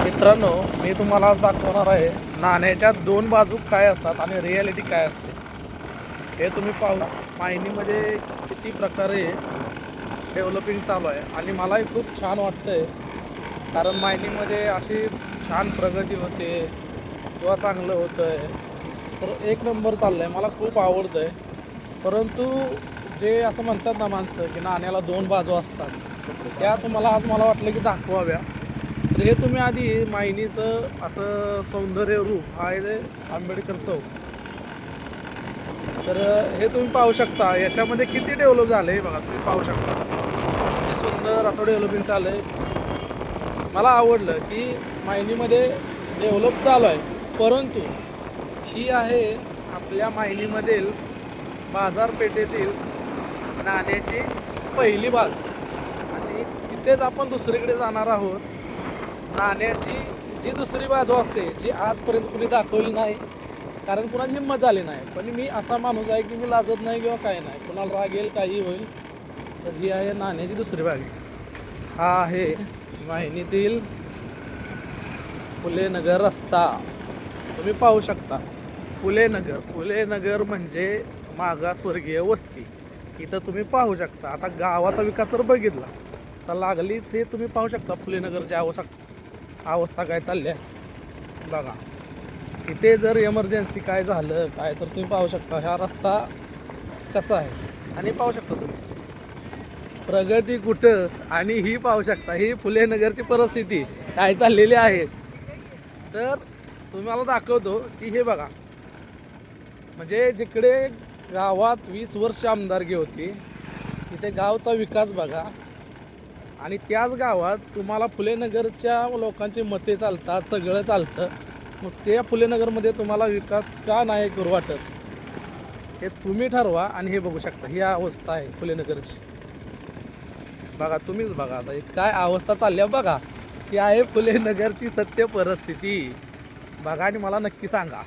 मित्रांनो, मी तुम्हाला आज दाखवणार आहे नाण्याच्या दोन बाजू काय असतात आणि रिॲलिटी काय असते हे तुम्ही पाहू. मायनीमध्ये किती प्रकारे डेव्हलपिंग चालू आहे आणि मलाही खूप छान वाटतंय, कारण मायनीमध्ये अशी छान प्रगती होते किंवा चांगलं होतं आहे, तर एक नंबर चाललं आहे, मला खूप आवडतं आहे. परंतु जे असं म्हणतात ना माणसं की नाण्याला दोन बाजू असतात, त्या तुम्हाला आज मला वाटलं की दाखवाव्या. तर हे तुम्ही आधी मायनीचं असं सौंदर्य रूप आहे ते आंबेडकर चौक, तर हे तुम्ही पाहू शकता. याच्यामध्ये किती डेव्हलप झालं आहे बघा, तुम्ही पाहू शकता किती सुंदर असं डेव्हलपिंग चाललं आहे. मला आवडलं की मायनीमध्ये डेव्हलप चालू आहे, परंतु ही आहे आपल्या मायनीमधील बाजारपेठेतील नाण्याची पहिली बाजू, आणि तिथेच आपण दुसरीकडे जाणार आहोत. नाण्याची जी दुसरी बाजू असते, जी आजपर्यंत कुणी दाखवली नाही, कारण कुणाची हिंमत झाली नाही. पण मी असा माणूस आहे की मी लाजत नाही किंवा काय नाही, कुणाला राग येईल काही होईल. तर ही आहे नाण्याची दुसरी बाजू. हा आहे वाहिनीतील फुलेनगर रस्ता, तुम्ही पाहू शकता. फुलेनगर म्हणजे मागासवर्गीय वस्ती. इथं तुम्ही पाहू शकता. आता गावाचा विकास तर बघितला, तर लागलीच हे तुम्ही पाहू शकता फुलेनगरची अवस्था काय चालली आहे बघा. इथे जर इमर्जन्सी काय झालं काय, तर तुम्ही पाहू शकता हा रस्ता कसा आहे. आणि पाहू शकता तुम्ही प्रगती कुठं, आणि ही पाहू शकता ही फुलेनगरची परिस्थिती काय चाललेली आहे. तर तुम्हाला दाखवतो की हे बघा, म्हणजे जिकडे गावात 20 वर्ष आमदारकी होती, तिथे गावचा विकास बघा. आणि त्याच गावात तुम्हाला फुलेनगरच्या लोकांची मते चालतात, सगळं चालतं. मग त्या फुलेनगरमध्ये तुम्हाला विकास का नाही करू वाटत, हे तुम्ही ठरवा. आणि हे बघू शकता ही अवस्था आहे फुलेनगरची बघा. तुम्हीच बघा आता काय अवस्था चालली आहे बघा. ही आहे फुलेनगरची सत्य परिस्थिती बघा, आणि मला नक्की सांगा.